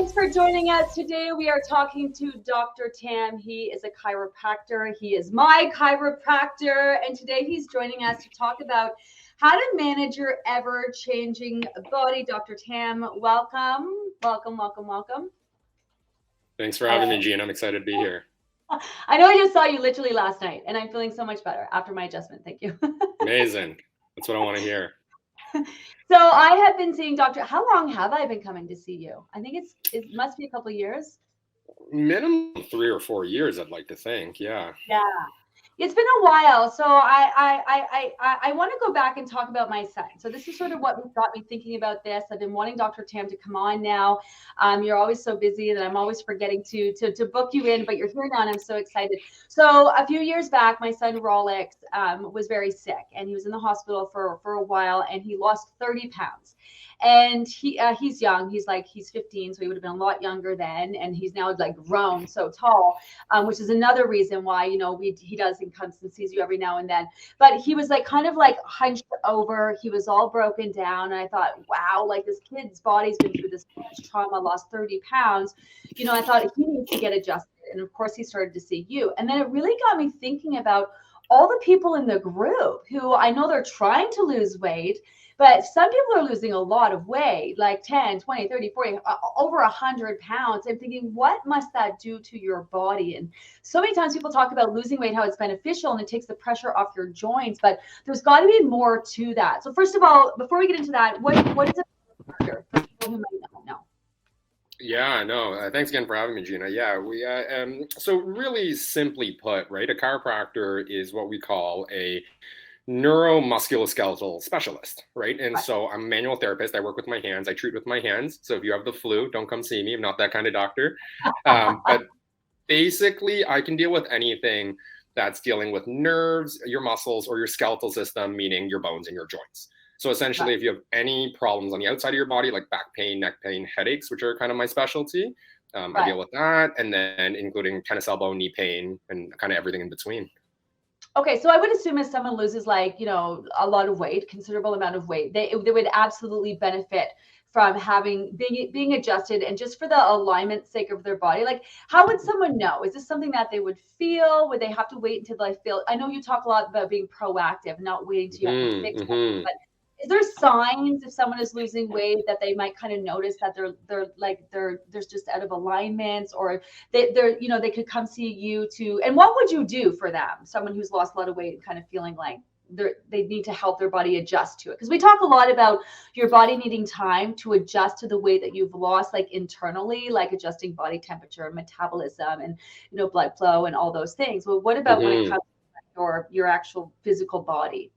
Thanks for joining us today. We are talking to Dr. Tam. He is a chiropractor. He is my chiropractor. And today he's joining us to talk about how to manage your ever-changing body. Dr. Tam, welcome. Welcome, welcome, welcome. Thanks for having me, Gina. I'm excited to be here. I know I just saw you literally last night, and I'm feeling so much better after my adjustment. Thank you. Amazing. That's what I want to hear. So I have been seeing Dr. How long have I been coming to see you? I think it must be a couple of years. Minimum 3 or 4 years, I'd like to think. Yeah. Yeah. It's been a while. So I want to go back and talk about my son. So this is sort of what got me thinking about this. I've been wanting Dr. Tam to come on now. You're always so busy that I'm always forgetting to book you in, but you're here now and I'm so excited. So a few years back, my son Rolex was very sick and he was in the hospital for a while and he lost 30 pounds. And he's young. He's 15, so he would have been a lot younger then. And he's now like grown so tall, which is another reason why, he does and comes and sees you every now and then. But he was kind of hunched over. He was all broken down. And I thought, wow, like this kid's body's been through this much trauma, lost 30 pounds. I thought he needs to get adjusted. And of course he started to see you. And then it really got me thinking about all the people in the group who I know they're trying to lose weight, but some people are losing a lot of weight, like 10, 20, 30, 40, over 100 pounds. I'm thinking, what must that do to your body? And so many times people talk about losing weight, how it's beneficial and it takes the pressure off your joints, but there's got to be more to that. So first of all, before we get into that, what is a chiropractor for people who might not know? Yeah, no. Thanks again for having me, Gina. Yeah, so really simply put, right, a chiropractor is what we call a neuromusculoskeletal specialist, right? And so I'm a manual therapist. I work with my hands. I treat with my hands. So if you have the flu, don't come see me. I'm not that kind of doctor. But basically, I can deal with anything that's dealing with nerves, your muscles, or your skeletal system, meaning your bones and your joints. So essentially, if you have any problems on the outside of your body, like back pain, neck pain, headaches, which are kind of my specialty, I deal with that. And then including tennis elbow, knee pain, and kind of everything in between. Okay, so I would assume if someone loses a lot of weight, considerable amount of weight, they would absolutely benefit from being adjusted, and just for the alignment sake of their body. Like, how would someone know? Is this something that they would feel? Would they have to wait until they feel? I know you talk a lot about being proactive, not waiting till you have to fix something, but is there signs if someone is losing weight that they might kind of notice that they're just out of alignment, or they could come see you too? And what would you do for them? Someone who's lost a lot of weight and kind of feeling like they need to help their body adjust to it. Because we talk a lot about your body needing time to adjust to the weight that you've lost, like internally, like adjusting body temperature, metabolism, and blood flow and all those things. Well, what about when it comes to your actual physical body?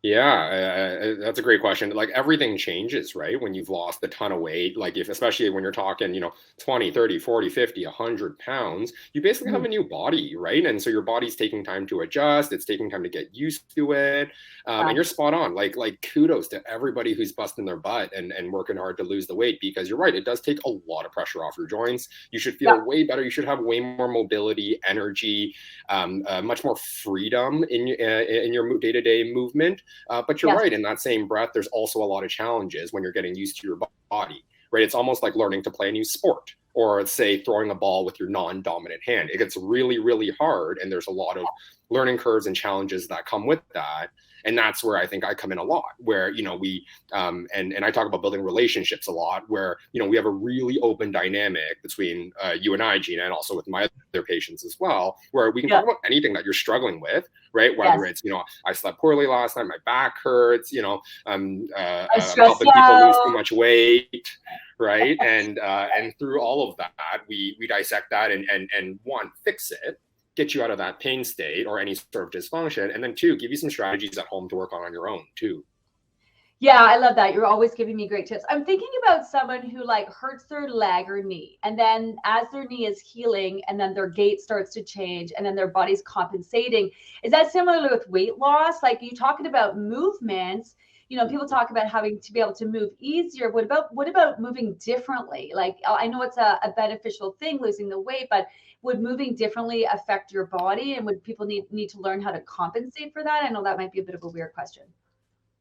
Yeah, that's a great question. Like everything changes, right? When you've lost a ton of weight, like especially when you're talking, 20, 30, 40, 50, 100 pounds, you basically have a new body, right? And so your body's taking time to adjust. It's taking time to get used to it. And you're spot on. Like kudos to everybody who's busting their butt and working hard to lose the weight, because you're right. It does take a lot of pressure off your joints. You should feel way better. You should have way more mobility, energy, much more freedom in your day-to-day movement. But you're right. In that same breath, there's also a lot of challenges when you're getting used to your body, right? It's almost like learning to play a new sport, or say throwing a ball with your non-dominant hand. It gets really, really hard. And there's a lot of learning curves and challenges that come with that. And that's where I think I come in a lot, where, we, and I talk about building relationships a lot, where, we have a really open dynamic between you and I, Gina, and also with my other patients as well, where we can talk about anything that you're struggling with, right? Whether it's, I slept poorly last night, my back hurts, I'm helping people lose too much weight, right? And through all of that, we dissect that and one, fix it, get you out of that pain state or any sort of dysfunction. And then two, give you some strategies at home to work on your own too. Yeah, I love that. You're always giving me great tips. I'm thinking about someone who hurts their leg or knee, and then as their knee is healing and then their gait starts to change and then their body's compensating. Is that similar with weight loss? Like, you talking about movements, people talk about having to be able to move easier. What about moving differently? Like, I know it's a beneficial thing, losing the weight, but would moving differently affect your body? And would people need to learn how to compensate for that? I know that might be a bit of a weird question.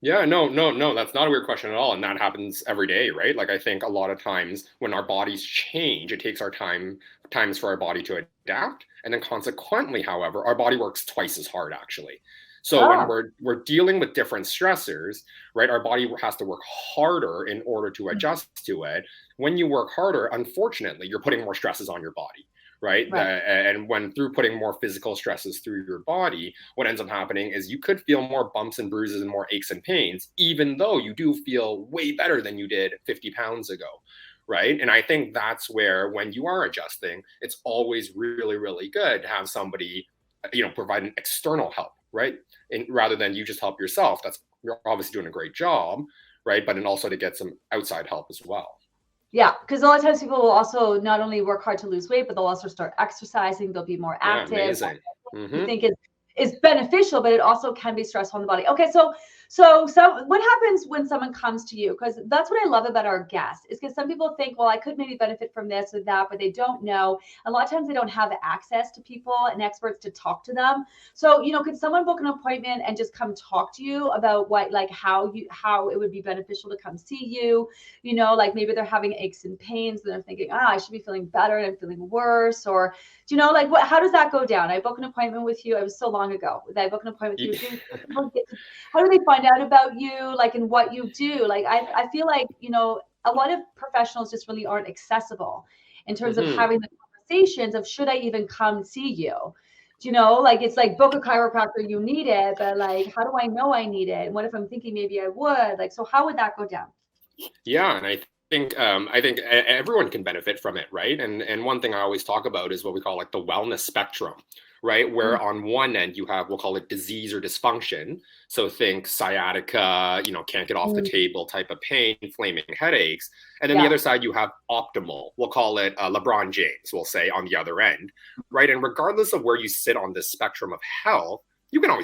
Yeah, no, that's not a weird question at all. And that happens every day, right? Like I think a lot of times when our bodies change, it takes our times for our body to adapt. And then consequently, however, our body works twice as hard actually. So when Oh, we're dealing with different stressors, right, our body has to work harder in order to adjust to it. When you work harder, unfortunately, you're putting more stresses on your body, right? right. And when through putting more physical stresses through your body, what ends up happening is you could feel more bumps and bruises and more aches and pains, even though you do feel way better than you did 50 pounds ago. Right. And I think that's where, when you are adjusting, it's always really, really good to have somebody, provide an external help, right? And rather than you just help yourself, you're obviously doing a great job, right? But and also to get some outside help as well. Yeah, because a lot of times people will also not only work hard to lose weight, but they'll also start exercising. They'll be more Yeah, active. amazing. We Mm-hmm. think is beneficial, but it also can be stressful on the body. Okay, so what happens when someone comes to you? Because that's what I love about our guests, is because some people think, well, I could maybe benefit from this or that, but they don't know. A lot of times they don't have access to people and experts to talk to them. So, could someone book an appointment and just come talk to you about what, like how it would be beneficial to come see you? Like maybe they're having aches and pains and they're thinking, I should be feeling better and I'm feeling worse. Or like how does that go down? I book an appointment with you. It was so long ago. Did I book an appointment with you? How do they find out about you, like, and what you do? Like, I feel like, a lot of professionals just really aren't accessible in terms of Mm-hmm. having the conversations of, should I even come see you? Like, it's like, book a chiropractor, you need it, but like, how do I know I need it? And what if I'm thinking maybe I would? Like, so how would that go down? Yeah, and I think everyone can benefit from it, right? And one thing I always talk about is what we call like the wellness spectrum, right? Where on one end you have, we'll call it disease or dysfunction. So think sciatica, can't get off the Mm, table type of pain, flaming headaches. And then the yeah, other side you have optimal. We'll call it LeBron James, we'll say on the other end, right? And regardless of where you sit on this spectrum of health, you can yeah,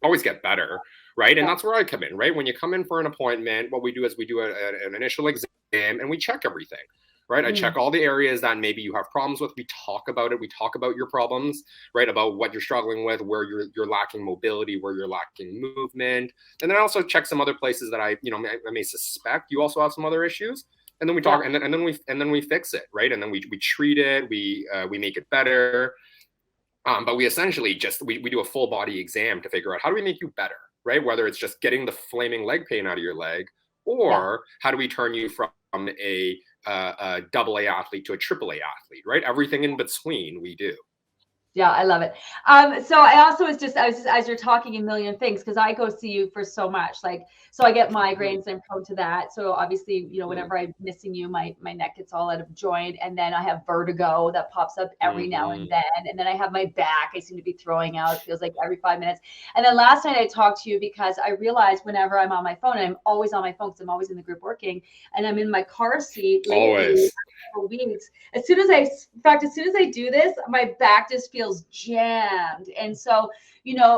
always get better, right? And yeah. that's where I come in, right? When you come in for an appointment, what we do is we do an initial exam and we check everything, right? I Mm, check all the areas that maybe you have problems with. We talk about it. We talk about your problems, right? About what you're struggling with, where you're lacking mobility, where you're lacking movement, and then I also check some other places that I may suspect you also have some other issues. And then we yeah. talk, and then we fix it, right? And then we treat it. We make it better. But we essentially just we do a full body exam to figure out how do we make you better, right? Whether it's just getting the flaming leg pain out of your leg, Yeah. or how do we turn you from a double A athlete to a triple A athlete, right? Everything in between we do. Yeah, I love it. So I was just, as you're talking, a million things, because I go see you for so much. Like, so I get Mm-hmm. migraines, I'm prone to that. So obviously, Mm-hmm. whenever I'm missing you, my neck gets all out of joint. And then I have vertigo that pops up every now and Mm-hmm. then. And then I have my back, I seem to be throwing out. It feels like every 5 minutes. And then last night I talked to you because I realized whenever I'm on my phone, and I'm always on my phone because I'm always in the group working, and I'm in my car seat lately Always. for weeks. As soon as I do this, my back just feels jammed. And so,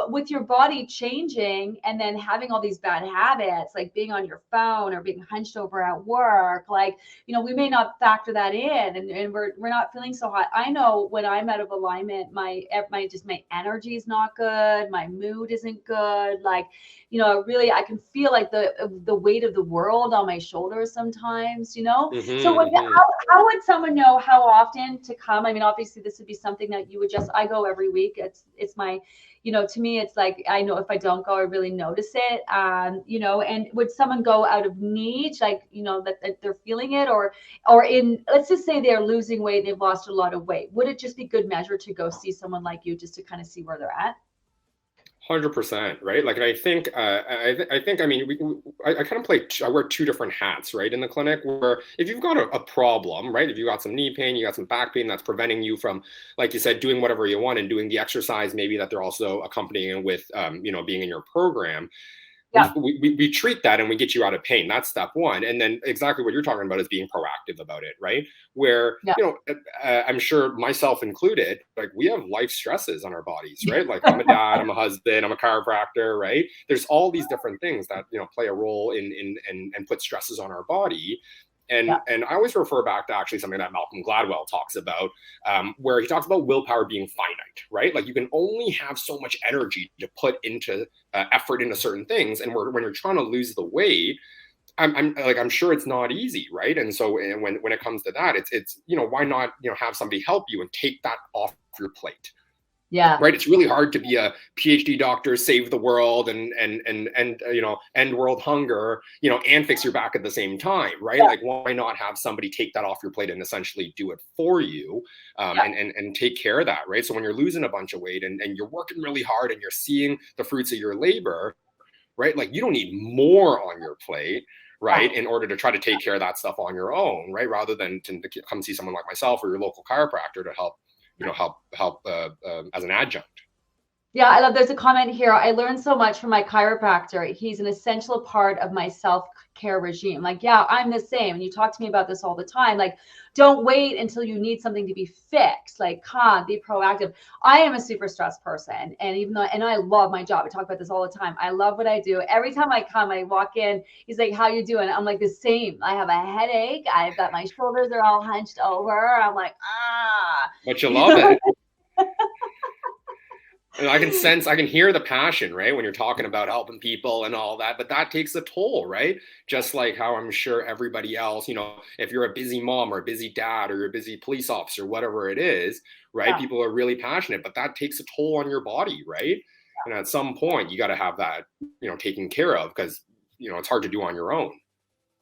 with your body changing and then having all these bad habits, like being on your phone or being hunched over at work, like, we may not factor that in, and we're not feeling so hot. I know when I'm out of alignment, my energy is not good, my mood isn't good. Like, really, I can feel like the weight of the world on my shoulders sometimes. So Mm-hmm. Mm-hmm. how would someone know how often to come? I mean, obviously this would be something that you would just, I go every week. It's my, to me, it's like, I know if I don't go, I really notice it. And would someone go out of need, like, that they're feeling it, or let's just say they're losing weight, they've lost a lot of weight. Would it just be good measure to go see someone like you just to kind of see where they're at? 100%, right? Like, and I think, I mean, I kind of I wear two different hats, right? In the clinic, where if you've got a problem, right? If you got some knee pain, you got some back pain that's preventing you from, like you said, doing whatever you want and doing the exercise, maybe that they're also accompanying with, being in your program. Yeah. We treat that and we get you out of pain. That's step one. And then exactly what you're talking about is being proactive about it, right? Where, Yeah. I'm sure myself included, like we have life stresses on our bodies, right? Like I'm a dad, I'm a husband, I'm a chiropractor, right? There's all these different things that, play a role in and put stresses on our body. Yeah. And I always refer back to actually something that Malcolm Gladwell talks about, where he talks about willpower being finite, right? Like you can only have so much energy to put into effort into certain things, and when you're trying to lose the weight, I'm sure it's not easy, right? And so when it comes to that, it's why not have somebody help you and take that off your plate, Yeah. right? It's really hard to be a PhD doctor, save the world, and end world hunger, and fix your back at the same time, right? Yeah. Like, why not have somebody take that off your plate and essentially do it for you, Yeah. and take care of that, right? So when you're losing a bunch of weight and you're working really hard and you're seeing the fruits of your labor, right? Like you don't need more on your plate, right, in order to try to take care of that stuff on your own, right? Rather than to come see someone like myself or your local chiropractor to help as an adjunct. Yeah, I love, there's a comment here. I learned so much from my chiropractor. He's an essential part of my self-care regime. Like, yeah, I'm the same. And you talk to me about this all the time. Like, don't wait until you need something to be fixed. Like, come, be proactive. I am a super stressed person. And and I love my job. I talk about this all the time. I love what I do. Every time I come, I walk in, he's like, how you doing? I'm like, the same. I have a headache. I've got my shoulders are all hunched over. I'm like, But you love it. And I can hear the passion, right? When you're talking about helping people and all that, but that takes a toll, right? Just like how I'm sure everybody else, if you're a busy mom or a busy dad or you're a busy police officer, whatever it is, right? yeah. People are really passionate, but that takes a toll on your body, right? And at some point you got to have that, taken care of, because, it's hard to do on your own.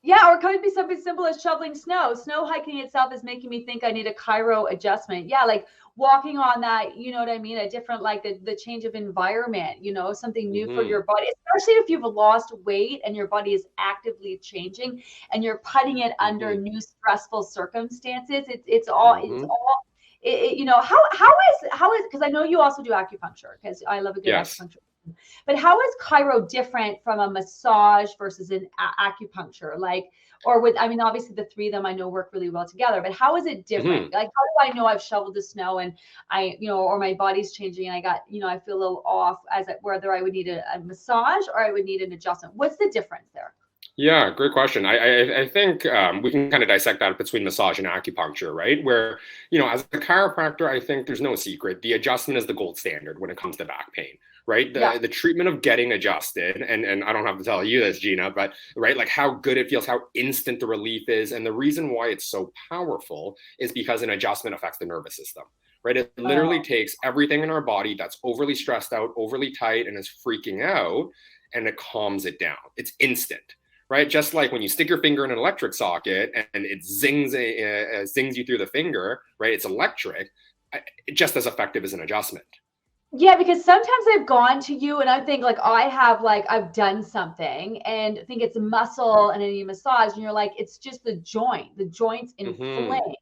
Yeah, or it could be something simple as shoveling snow. Snow hiking itself is making me think I need a chiro adjustment. Yeah, like walking on that, you know what I mean? A different, like the change of environment, something new for your body, especially if you've lost weight and your body is actively changing and you're putting it under new stressful circumstances. It's all, how is, because I know you also do acupuncture, because I love a good Yes. acupuncture. But how is chiro different from a massage versus an acupuncture? Like, or with, I mean, obviously the three of them I know work really well together, but how is it different? Like, how do I know I've shoveled the snow and or my body's changing and I got, I feel a little off, whether I would need a massage or I would need an adjustment? What's the difference there? Yeah, great question. I think we can kind of dissect that between massage and acupuncture, right? Where, as a chiropractor, I think there's no secret. The adjustment is the gold standard when it comes to back pain, right? The treatment of getting adjusted, and I don't have to tell you this, Gina, but right, like how good it feels, how instant the relief is. And the reason why it's so powerful is because an adjustment affects the nervous system, right? It literally takes everything in our body that's overly stressed out, overly tight, and is freaking out, and it calms it down. It's instant. Right, just like when you stick your finger in an electric socket and it zings you through the finger, right? It's electric, just as effective as an adjustment. Yeah, because sometimes I've gone to you and I think like I've done something and think it's muscle and then you massage and you're like, it's just the joint. The joint's inflamed.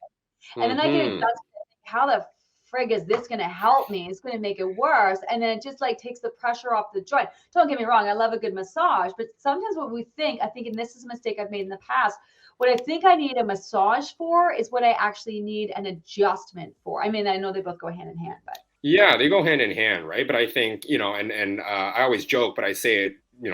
And then I get adjusted. How the frig is this going to help me? It's going to make it worse. And then it just like takes the pressure off the joint. Don't get me wrong. I love a good massage, but sometimes what we think, I think, and this is a mistake I've made in the past, what I think I need a massage for is what I actually need an adjustment for. I mean, I know they both go hand in hand, but. Yeah, they go hand in hand, right? But I think, and I always joke, but I say it,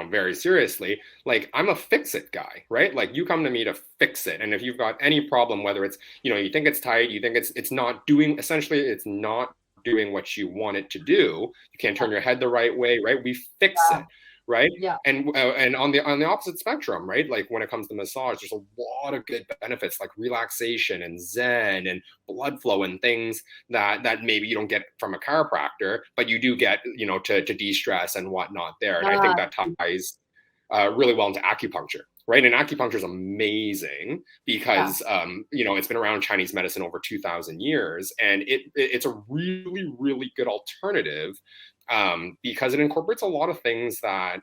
very seriously, like I'm a fix it guy, right? Like you come to me to fix it. And if you've got any problem, whether it's, you think it's tight, you think it's not doing, essentially it's not doing what you want it to do. You can't turn your head the right way, right? We fix it, right? Yeah. And on the opposite spectrum, right? Like when it comes to massage, there's a lot of good benefits like relaxation and zen and blood flow and things that maybe you don't get from a chiropractor, but you do get, to de-stress and whatnot there. And I think that ties really well into acupuncture. Right. And acupuncture is amazing because, it's been around Chinese medicine over 2,000 years. And it's a really, really good alternative because it incorporates a lot of things that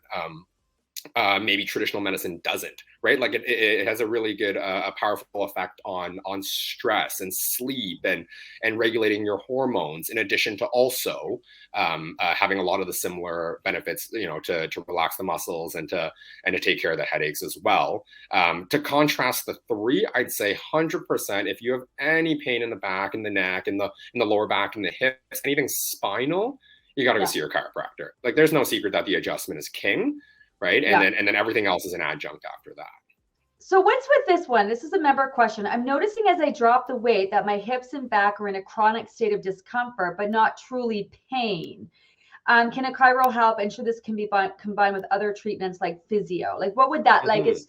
maybe traditional medicine doesn't, right? Like it has a really good, a powerful effect on stress and sleep and regulating your hormones, in addition to also having a lot of the similar benefits, to relax the muscles and to take care of the headaches as well. To contrast the three, I'd say 100%. If you have any pain in the back, in the neck, in the lower back, in the hips, anything spinal, you got to go see your chiropractor. Like there's no secret that the adjustment is king. Right. And then everything else is an adjunct after that. So what's with this one? This is a member question. I'm noticing as I drop the weight that my hips and back are in a chronic state of discomfort, but not truly pain. Can a chiro help? And should this can be combined with other treatments like physio? Like, what would that like? Is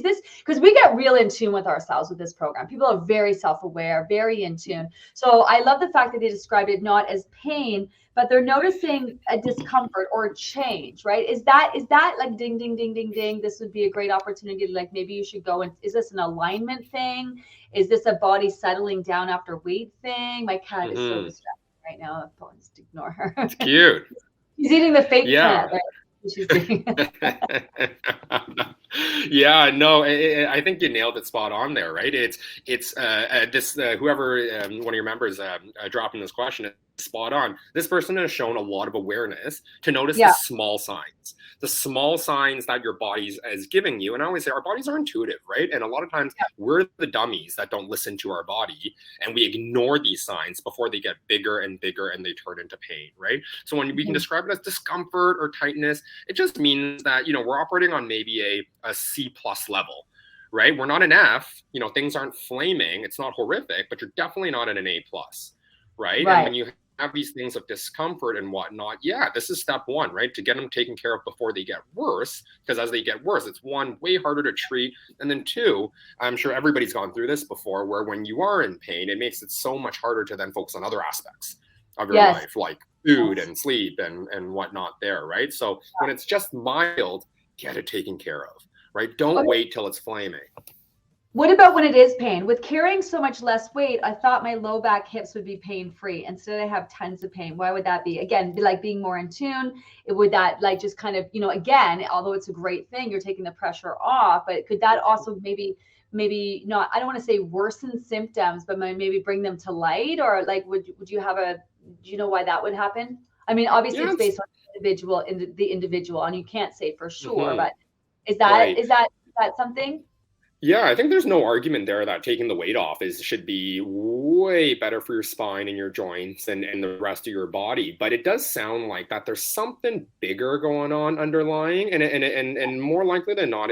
this because we get real in tune with ourselves with this program? People are very self-aware, very in tune. So I love the fact that they described it not as pain, but they're noticing a discomfort or a change, right? Is that like ding, ding, ding, ding, ding? This would be a great opportunity to like maybe you should go and is this an alignment thing? Is this a body settling down after weight thing? My cat is so distracted right now. I'll just ignore her. It's cute. She's eating the fake Yeah. plant, right? She's doing. Yeah, no, I think you nailed it spot on there, right? It's this whoever one of your members dropping this question is spot on. This person has shown a lot of awareness to notice the small signs that your body is giving you. And I always say our bodies are intuitive, right? And a lot of times we're the dummies that don't listen to our body, and we ignore these signs before they get bigger and bigger and they turn into pain, right? So when we can describe it as discomfort or tightness, it just means that we're operating on maybe a C plus level, right? We're not an F, things aren't flaming, it's not horrific, but you're definitely not at an A plus, right? And when you have these things of discomfort and whatnot, this is step one, right? To get them taken care of before they get worse, because as they get worse, it's one, way harder to treat, and then two, I'm sure everybody's gone through this before, where when you are in pain, it makes it so much harder to then focus on other aspects of your life, like food and sleep and whatnot there, right? So when it's just mild, get it taken care of, right? Don't wait till it's flaming. What about when it is pain? With carrying so much less weight, I thought my low back hips would be pain-free. Instead, I have tons of pain. Why would that be? Again, like being more in tune. Would that like just kind of, again, although it's a great thing, you're taking the pressure off, but could that also maybe not, I don't want to say worsen symptoms, but maybe bring them to light? Or like, would you have do you know why that would happen? I mean, obviously it's based on the individual, and you can't say for sure, but is that something? Yeah, I think there's no argument there that taking the weight off should be way better for your spine and your joints and the rest of your body. But it does sound like that there's something bigger going on underlying, and more likely than not,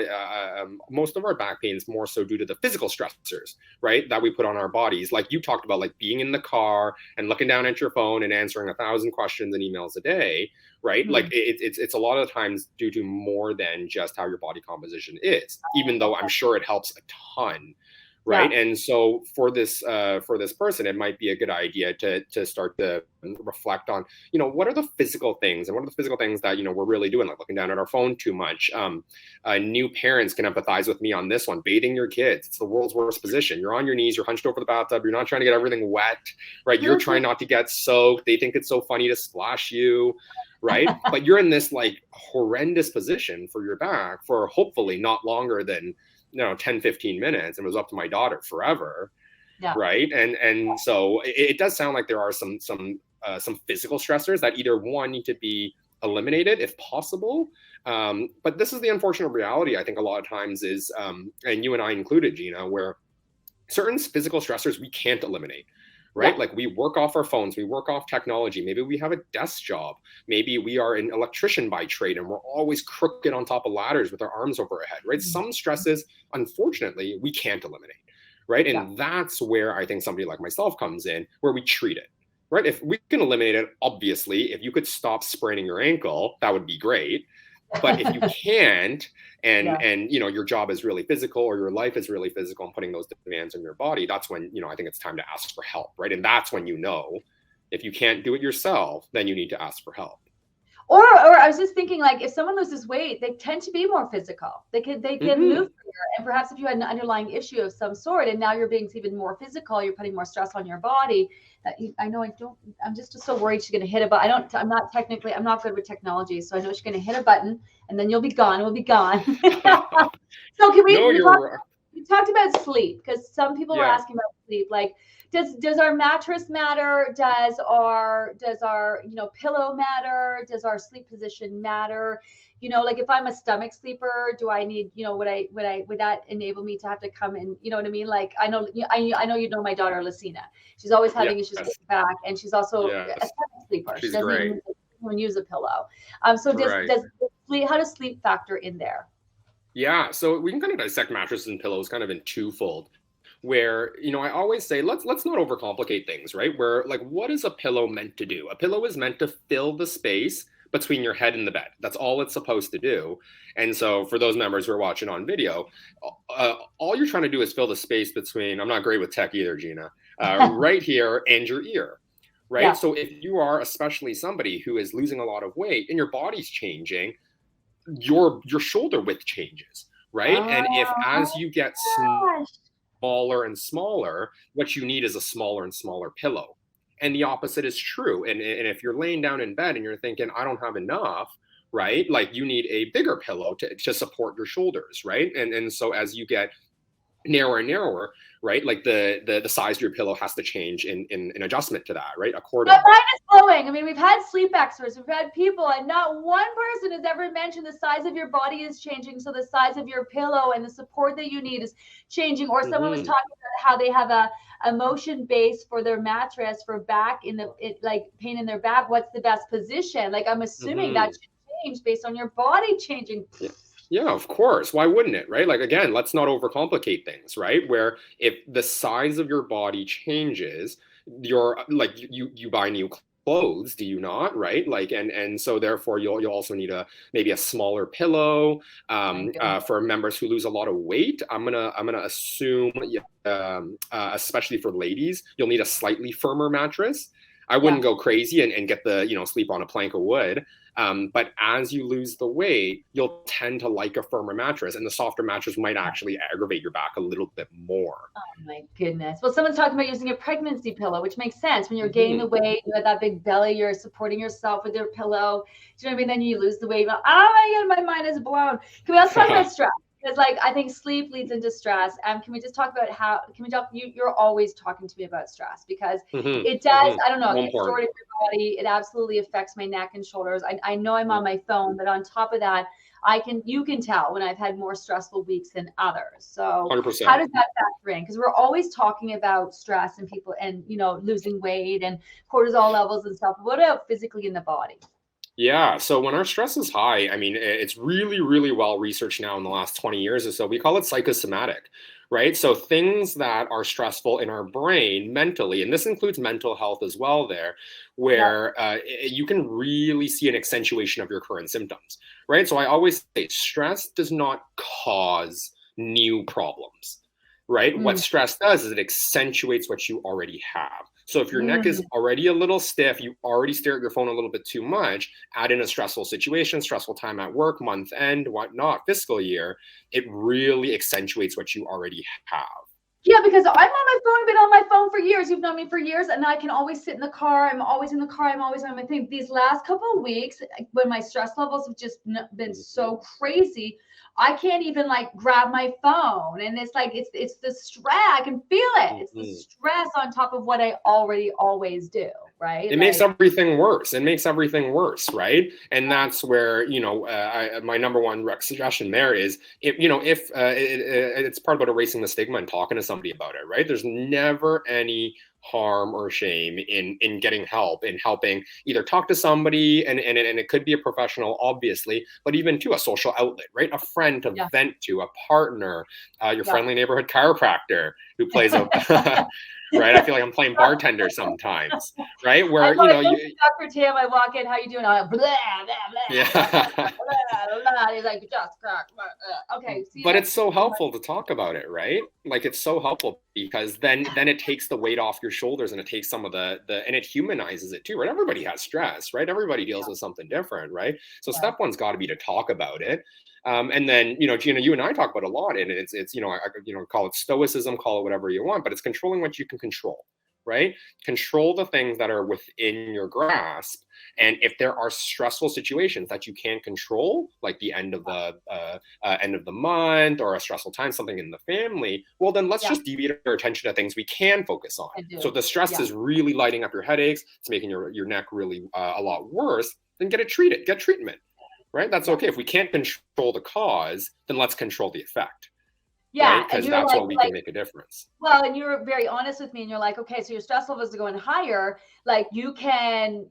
most of our back pain is more so due to the physical stressors, right, that we put on our bodies. Like you talked about, like being in the car and looking down at your phone and answering 1,000 questions and emails a day, right? Like it's a lot of times due to more than just how your body composition is, even though I'm sure it helps a ton, right? And so for this person, it might be a good idea to start to reflect on, what are the physical things and what are the physical things that, we're really doing, like looking down at our phone too much. New parents can empathize with me on this one. Bathing your kids, it's the world's worst position. You're on your knees, you're hunched over the bathtub, you're not trying to get everything wet, right? You're trying not to get soaked. They think it's so funny to splash you, right? But you're in this like horrendous position for your back for hopefully not longer than 10, 15 minutes. And it was up to my daughter forever. Right. And so it does sound like there are some physical stressors that either one need to be eliminated if possible. But this is the unfortunate reality, I think a lot of times is, and you and I included, Gina, where certain physical stressors we can't eliminate. Right? Like we work off our phones, we work off technology. Maybe we have a desk job. Maybe we are an electrician by trade and we're always crooked on top of ladders with our arms over our head, right? Some stresses, unfortunately, we can't eliminate, right? And that's where I think somebody like myself comes in, where we treat it, right? If we can eliminate it, obviously, if you could stop spraining your ankle, that would be great. But if you can't, and your job is really physical or your life is really physical and putting those demands on your body, that's when, I think it's time to ask for help, right? And that's when if you can't do it yourself, then you need to ask for help. Or I was just thinking, like, if someone loses weight, they tend to be more physical. They can move freer. And perhaps if you had an underlying issue of some sort, and now you're being even more physical, you're putting more stress on your body. I'm just so worried she's going to hit a button. I'm not good with technology. So I know she's going to hit a button and then you'll be gone. We'll be gone. So can we talked about sleep, because some people were asking about sleep. Like, does our mattress matter? Does our pillow matter? Does our sleep position matter? Like if I'm a stomach sleeper, do I need, would that enable me to have to come in? You know what I mean? Like I know my daughter Lucina. She's always having issues with her back, and she's also a stomach sleeper. She's she doesn't great. even use a pillow. So how does sleep factor in there? Yeah, so we can kind of dissect mattresses and pillows kind of in twofold. Where, I always say let's not overcomplicate things, right? Where like what is a pillow meant to do? A pillow is meant to fill the space between your head and the bed. That's all it's supposed to do. And so for those members who are watching on video, all you're trying to do is fill the space between, I'm not great with tech either, Gina, right here and your ear. Right. Yeah. So if you are especially somebody who is losing a lot of weight and your body's changing, your shoulder width changes, right? And if as Oh you get gosh. smaller and smaller, what you need is a smaller and smaller pillow. And the opposite is true. And if you're laying down in bed and you're thinking, I don't have enough, right? Like you need a bigger pillow to support your shoulders, right? And so as you get narrower and narrower, right? Like the size of your pillow has to change in adjustment to that, right? My Accordingly. mind is blowing. I mean, we've had sleep experts, we've had people, and not one person has ever mentioned the size of your body is changing. So the size of your pillow and the support that you need is changing. Or someone was talking about how they have a motion base for their mattress for back like pain in their back. What's the best position? Like I'm assuming that should change based on your body changing. Yeah. Yeah, of course. Why wouldn't it, right? Like again, let's not overcomplicate things, right? Where if the size of your body changes, you're like you buy new clothes, do you not? Right? Like and so therefore you'll also need maybe a smaller pillow. For members who lose a lot of weight, I'm gonna assume, especially for ladies, you'll need a slightly firmer mattress. I wouldn't go crazy and get the sleep on a plank of wood. But as you lose the weight, you'll tend to like a firmer mattress, and the softer mattress might actually aggravate your back a little bit more. Oh my goodness. Well, someone's talking about using a pregnancy pillow, which makes sense. When you're gaining the weight, you have that big belly, you're supporting yourself with your pillow. Do you know what I mean? Then you lose the weight. Oh my God, my mind is blown. Can we also talk about stress? Because like I think sleep leads into stress. Can we just talk about you're always talking to me about stress because it does, I don't know, it gets stored in your body. It absolutely affects my neck and shoulders. I know I'm on my phone, but on top of that, you can tell when I've had more stressful weeks than others. So 100%. how does that factor in? Because we're always talking about stress and people and losing weight and cortisol levels and stuff. What about physically in the body? Yeah, so when our stress is high, I mean, it's really, really well researched now in the last 20 years or so. We call it psychosomatic, right? So things that are stressful in our brain mentally, and this includes mental health as well, where you can really see an accentuation of your current symptoms, right? So I always say stress does not cause new problems, right? What stress does is it accentuates what you already have. So if your neck is already a little stiff, you already stare at your phone a little bit too much, add in a stressful situation, stressful time at work, month end, whatnot, fiscal year, it really accentuates what you already have. Yeah, because I'm on my phone, been on my phone for years. You've known me for years, and I can always sit in the car. I'm always in the car. I'm always on my thing. These last couple of weeks, when my stress levels have just been so crazy, I can't even like grab my phone. And it's like it's the stress. I can feel it. It's the stress on top of what I already always do. Right? It makes everything worse. It makes everything worse, right? And that's where my number one suggestion there is, if it's part about erasing the stigma and talking to somebody about it, right? There's never any harm or shame in getting help, in helping either talk to somebody, and it could be a professional, obviously, but even to a social outlet, right? A friend to vent to, a partner, your friendly neighborhood chiropractor who plays a right? I feel like I'm playing bartender sometimes, right? Where Dr. Tam, I walk in, how you doing? I'm like, blah, blah, blah, yeah. blah, blah. He's like, just crack. Okay. But it's so helpful to talk about it, right? Like it's so helpful because then it takes the weight off your shoulders, and it takes some of the and it humanizes it too, right? Everybody has stress, right? Everybody deals with something different, right? So step one's got to be to talk about it. And then, Gina, you and I talk about a lot, and it's I call it stoicism, call it whatever you want, but it's controlling what you can control, right? Control the things that are within your grasp. And if there are stressful situations that you can't control, like the end of the month or a stressful time, something in the family, well, then let's just deviate our attention to things we can focus on. So if the stress is really lighting up your headaches, it's making your neck really a lot worse, then get it treated, get treatment. Right? That's okay. If we can't control the cause, then let's control the effect. Yeah, right? and Because you're that's what we can make a difference. well, and you're very honest with me, and you're like, okay, so your stress levels are going higher. Like you can,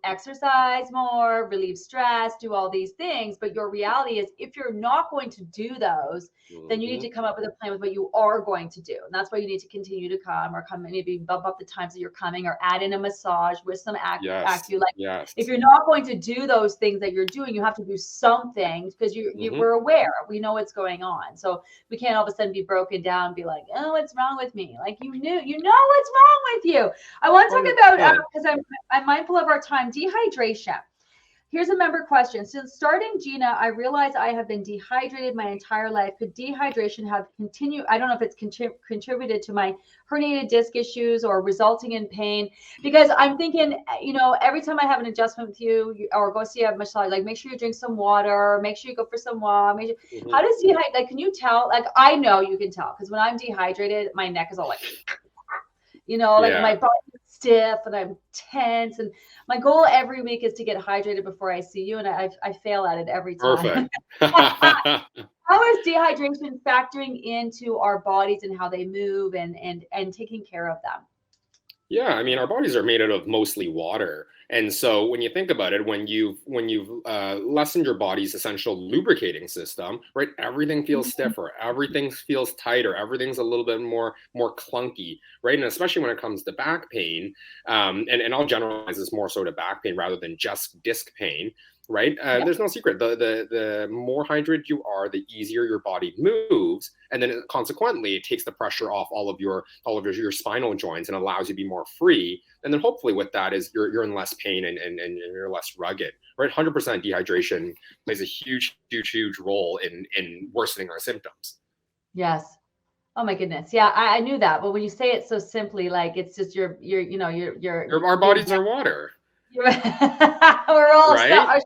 exercise more, relieve stress, do all these things. But your reality is, if you're not going to do those, then you need to come up with a plan with what you are going to do. And that's why you need to continue to come, or come, maybe bump up the times that you're coming, or add in a massage with some Yes. like Yes. if you're not going to do those things that you're doing, you have to do something, because we're aware, we know what's going on. So we can't all of a sudden be broken down and be like, oh, what's wrong with me? Like, you know what's wrong with you. I want to talk about, because I'm mindful of our time, dehydration. Here's a member question. Since starting Gina, I realize I have been dehydrated my entire life. Could dehydration have continued? I don't know if it's contributed to my herniated disc issues or resulting in pain. Because I'm thinking, every time I have an adjustment with you, or go see a massage, like, make sure you drink some water, make sure you go for some walk. How does like, can you tell? Like, I know you can tell, because when I'm dehydrated, my neck is all like, like my body is stiff and I'm tense. And my goal every week is to get hydrated before I see you, and I fail at it every time. Perfect. How is dehydration factoring into our bodies and how they move, and taking care of them? Yeah, I mean, our bodies are made out of mostly water, and so when you think about it, when you've lessened your body's essential lubricating system, right, everything feels stiffer, everything feels tighter, everything's a little bit more clunky, right, and especially when it comes to back pain, and I'll generalize this more so to back pain rather than just disc pain. Right, there's no secret. The more hydrated you are, the easier your body moves, and then consequently, it takes the pressure off all of your spinal joints and allows you to be more free. And then hopefully, with that, is you're in less pain and you're less rugged. Right, 100% dehydration plays a huge role in worsening our symptoms. Yes. Oh my goodness. Yeah, I knew that. But when you say it so simply, like, it's just Our bodies are water, we're all right?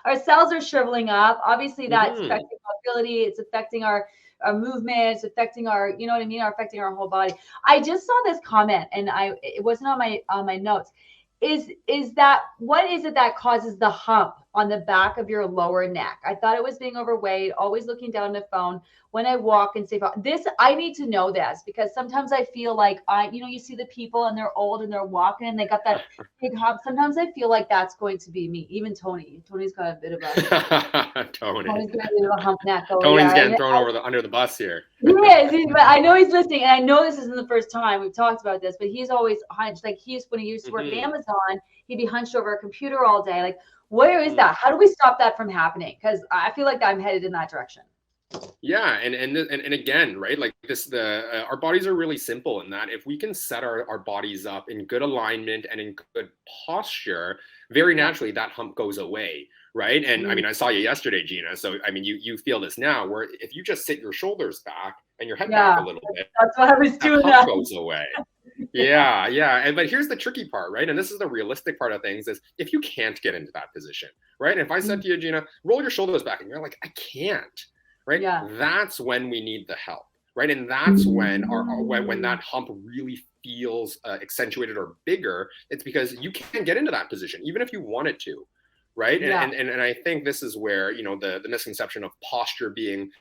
our cells are shriveling up. Obviously, that's Hmm. affecting mobility. It's affecting our movement. It's affecting our, you know what I mean, affecting our whole body. I just saw this comment, and it wasn't on my notes. Is that, what is it that causes the hump on the back of your lower neck? I thought it was being overweight, always looking down the phone when I walk and say this. I need to know this, because sometimes I feel like you see the people and they're old and they're walking and they got that big hump. Sometimes I feel like that's going to be me. Even Tony's got a bit of Tony. Tony's got a bit of a hump neck over Tony's there. getting thrown under the bus here. He is, but I know he's listening, and I know this isn't the first time we've talked about this, but he's always hunched. Like, when he used to work at Amazon, he'd be hunched over a computer all day. Like, where is that? How do we stop that from happening? Because I feel like I'm headed in that direction. Yeah, and again, right? Like our bodies are really simple in that if we can set our bodies up in good alignment and in good posture, very naturally that hump goes away, right? And I mean, I saw you yesterday, Gina. So I mean, you feel this now, where if you just sit your shoulders back and your head back a little bit, that's what I was doing. Hump goes away. Yeah. And but here's the tricky part, right? And this is the realistic part of things: is if you can't get into that position, right? And if I said to you, Gina, roll your shoulders back, and you're like, I can't. Right? Yeah. That's when we need the help, right? And that's when when that hump really feels accentuated or bigger. It's because you can't get into that position, even if you wanted to, right? Yeah. And I think this is where the misconception of posture being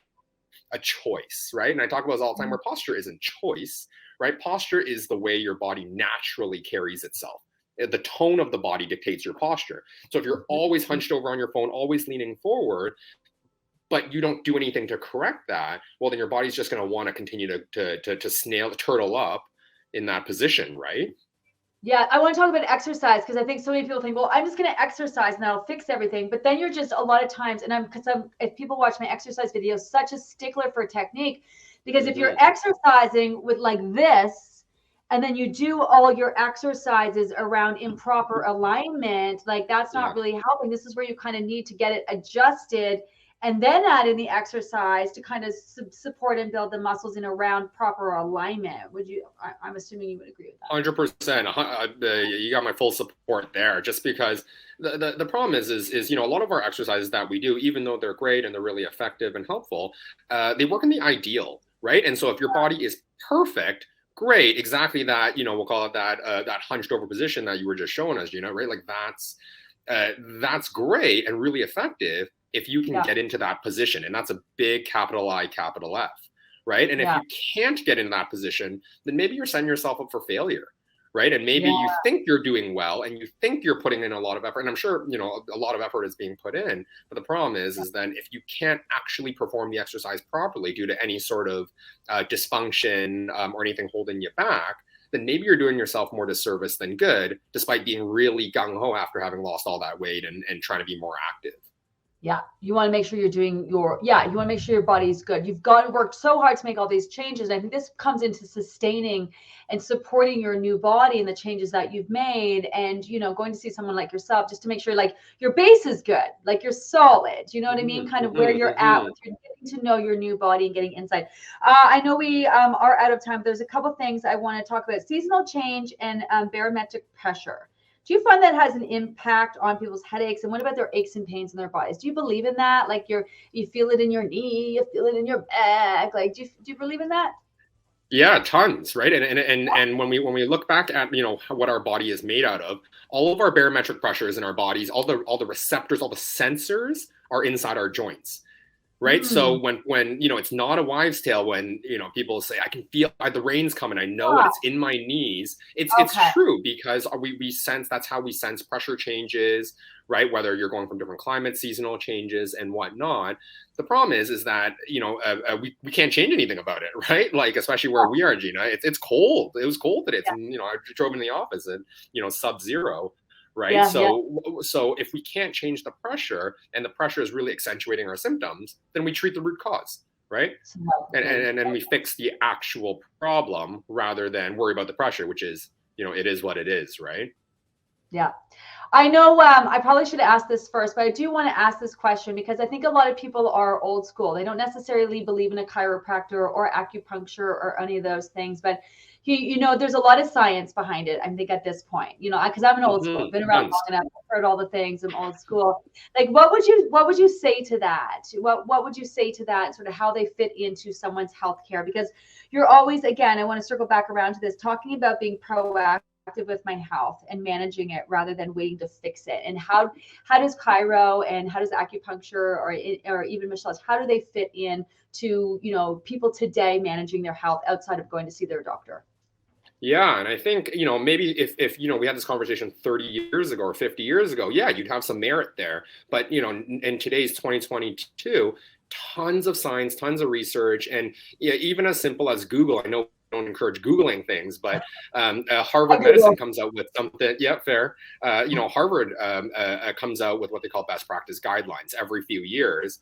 a choice, right? And I talk about this all the time, where posture isn't choice, right? Posture is the way your body naturally carries itself. The tone of the body dictates your posture. So if you're always hunched over on your phone, always leaning forward, but you don't do anything to correct that, well, then your body's just going to want to continue to turtle up in that position, right? Yeah, I want to talk about exercise, because I think so many people think, well, I'm just going to exercise and that'll fix everything. But then you're just, a lot of times, and if people watch my exercise videos, such a stickler for technique, because if you're exercising with like this, and then you do all your exercises around improper alignment, like, that's not really helping. This is where you kind of need to get it adjusted, and then add in the exercise to kind of support and build the muscles in around proper alignment. I'm assuming you would agree with that. 100%. You got my full support there, just because the problem is a lot of our exercises that we do, even though they're great and they're really effective and helpful, they work in the ideal, right? And so if your body is perfect, great, exactly that, we'll call it that hunched over position that you were just showing us, Gina, right? Like that's great and really effective. if you can get into that position. And that's a big capital I, capital F, right? And if you can't get in that position, then maybe you're setting yourself up for failure, right? And maybe you think you're doing well and you think you're putting in a lot of effort. And I'm sure, you know, a lot of effort is being put in. But the problem is then if you can't actually perform the exercise properly due to any sort of dysfunction or anything holding you back, then maybe you're doing yourself more disservice than good, despite being really gung-ho after having lost all that weight and trying to be more active. Yeah, you want to make sure you're doing you want to make sure your body's good. You've got to work so hard to make all these changes. And I think this comes into sustaining and supporting your new body and the changes that you've made. And, you know, going to see someone like yourself just to make sure like your base is good, like you're solid, you know what I mean? Kind of where you're at with your getting to know your new body and getting insight. I know we are out of time. There's a couple things I want to talk about: seasonal change and barometric pressure. Do you find that has an impact on people's headaches? And what about their aches and pains in their bodies? Do you believe in that? Like you feel it in your knee, you feel it in your back. Like, do you believe in that? Yeah, tons, right? And when we look back at, you know, what our body is made out of, all of our barometric pressures in our bodies, all the receptors, all the sensors are inside our joints. Right. So when, you know, it's not a wives' tale when, you know, people say, I can feel the rain's coming. I know it. It's in my knees. It's true, because we sense, that's how we sense pressure changes, right? Whether you're going from different climates, seasonal changes and whatnot. The problem is that, you know, we can't change anything about it, right? Like, especially where we are, Gina, it's cold. It was cold today. It's, you know, I drove in the office at, you know, sub-zero. Right. So if we can't change the pressure and the pressure is really accentuating our symptoms, then we treat the root cause. Right. And then we fix the actual problem rather than worry about the pressure, which is, you know, it is what it is. Right. Yeah. I know I probably should have asked this first, but I do want to ask this question because I think a lot of people are old school. They don't necessarily believe in a chiropractor or acupuncture or any of those things, but you know, there's a lot of science behind it. I think at this point, you know, because I'm an old school, been around long enough, I've heard all the things. I'm old school. Like, what would you say to that? What would you say to that? Sort of how they fit into someone's healthcare? Because you're always, again, I want to circle back around to this, talking about being proactive with my health and managing it rather than waiting to fix it. And how does chiro and how does acupuncture or even massage, how do they fit in to, you know, people today managing their health outside of going to see their doctor? Yeah. And I think, you know, maybe if, you know, we had this conversation 30 years ago or 50 years ago, yeah, you'd have some merit there. But, you know, in today's 2022, tons of science, tons of research, and even as simple as Google. I know I don't encourage Googling things, but Harvard Medicine comes out with something. Yeah, fair. You know, Harvard comes out with what they call best practice guidelines every few years.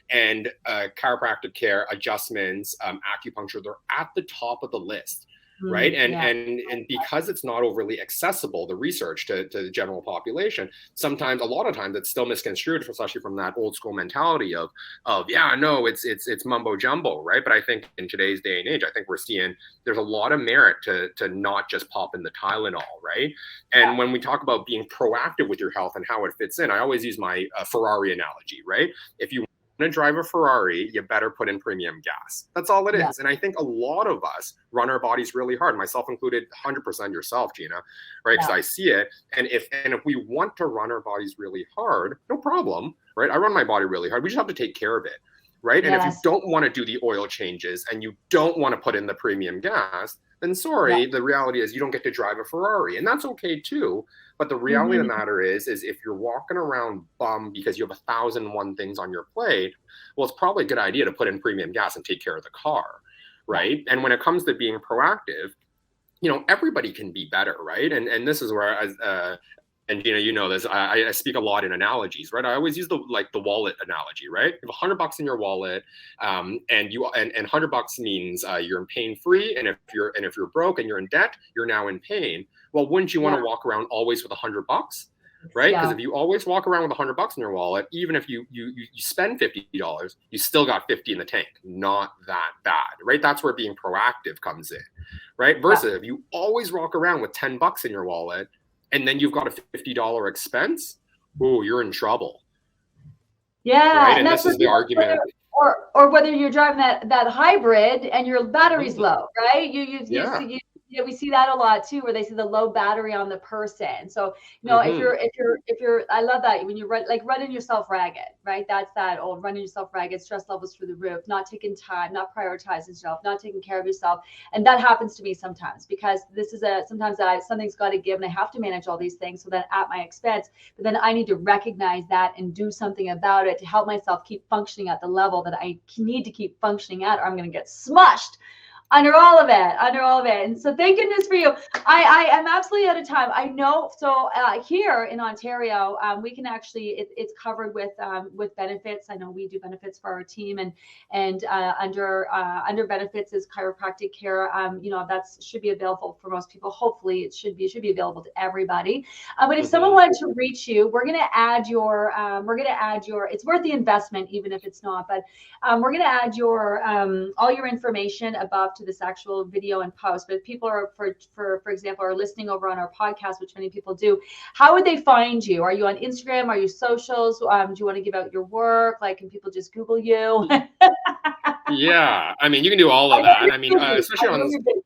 And chiropractic care, adjustments, acupuncture, they're at the top of the list. Right. And because it's not overly accessible, the research to the general population, sometimes, a lot of times it's still misconstrued, especially from that old school mentality of, yeah, no, it's mumbo jumbo. Right. But I think in today's day and age, I think we're seeing there's a lot of merit to not just pop in the Tylenol. Right. And when we talk about being proactive with your health and how it fits in, I always use my Ferrari analogy. Right. If you to drive a Ferrari, you better put in premium gas. That's all it is. And I think a lot of us run our bodies really hard, myself included, 100% yourself, Gina, right? Because I see it. And if we want to run our bodies really hard, no problem, right? I run my body really hard. We just have to take care of it, right? And if you don't want to do the oil changes and you don't want to put in the premium gas, then sorry, the reality is you don't get to drive a Ferrari. And that's okay too. But the reality of the matter is if you're walking around bummed because you have 1,001 things on your plate, well, it's probably a good idea to put in premium gas and take care of the car, right? And when it comes to being proactive, you know, everybody can be better, right? And this is where, and Gina, you know this, I speak a lot in analogies, right? I always use the wallet analogy, right? You have $100 in your wallet, and $100 means you're in pain free, and if you're broke and you're in debt, you're now in pain. Well, wouldn't you want to walk around always with $100, right? Because if you always walk around with $100 in your wallet, even if you spend $50, you still got 50 in the tank. Not that bad, right? That's where being proactive comes in, right? Versus if you always walk around with $10 in your wallet, and then you've got a $50 expense, oh, you're in trouble. Yeah, right? And this is the argument. Or whether you're driving that hybrid and your battery's low, right? You Yeah, we see that a lot too, where they see the low battery on the person. So, Hmm. if you're, I love that when you're running yourself ragged, right? That's that old running yourself ragged, stress levels through the roof, not taking time, not prioritizing yourself, not taking care of yourself. And that happens to me sometimes because sometimes something's got to give and I have to manage all these things. So then at my expense, but then I need to recognize that and do something about it to help myself keep functioning at the level that I need to keep functioning at, or I'm going to get smushed under all of it. And so thank goodness for you. I am absolutely out of time. I know. So here in Ontario, we can actually, it's covered with benefits. I know we do benefits for our team, and under benefits is chiropractic care. That should be available for most people. Hopefully it should be available to everybody. But if someone Hmm. wanted to reach you, we're going to add your, it's worth the investment, even if it's not, but we're going to add your all your information above to this actual video and post. But if people are, for example, are listening over on our podcast, which many people do, how would they find you? Are you on Instagram? Are you socials? Do you want to give out your work? Like, can people just Google you? Yeah, I mean, you can do all I of know that. you're I mean, busy. especially I know on. you're busy.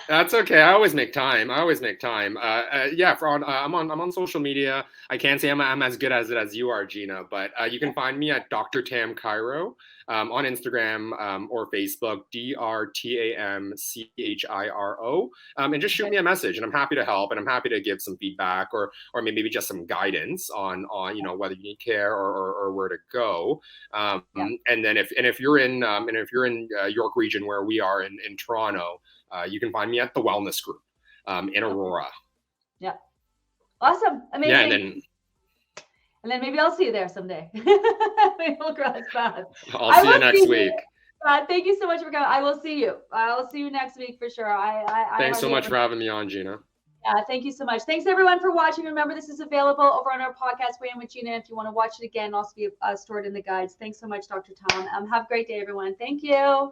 That's okay. I always make time. Yeah, I'm on social media. I can't say I'm as good at it as you are, Gina, but you can find me at Dr. Tam Chiro on Instagram or Facebook, DrTamChiro, and just shoot Okay. me a message, and I'm happy to help, and I'm happy to give some feedback or maybe just some guidance on whether you need care or where to go. Yeah. And then if you're in York region where we are in Toronto. You can find me at the Wellness Group in Okay. Aurora. Yeah. Awesome. Yeah, and Amazing. then And then maybe I'll see you there someday. Maybe we'll cross paths. I'll I see you will see next you. week. Thank you so much for coming. I will see you. I will see you next week for sure. I Thanks so hardly much ever. for having me on, Gina. Yeah, thank you so much. Thanks everyone for watching. Remember, this is available over on our podcast, Way in with Gina. If you want to watch it again, it'll also be stored in the guides. Thanks so much, Dr. Tom. Have a great day, everyone. Thank you.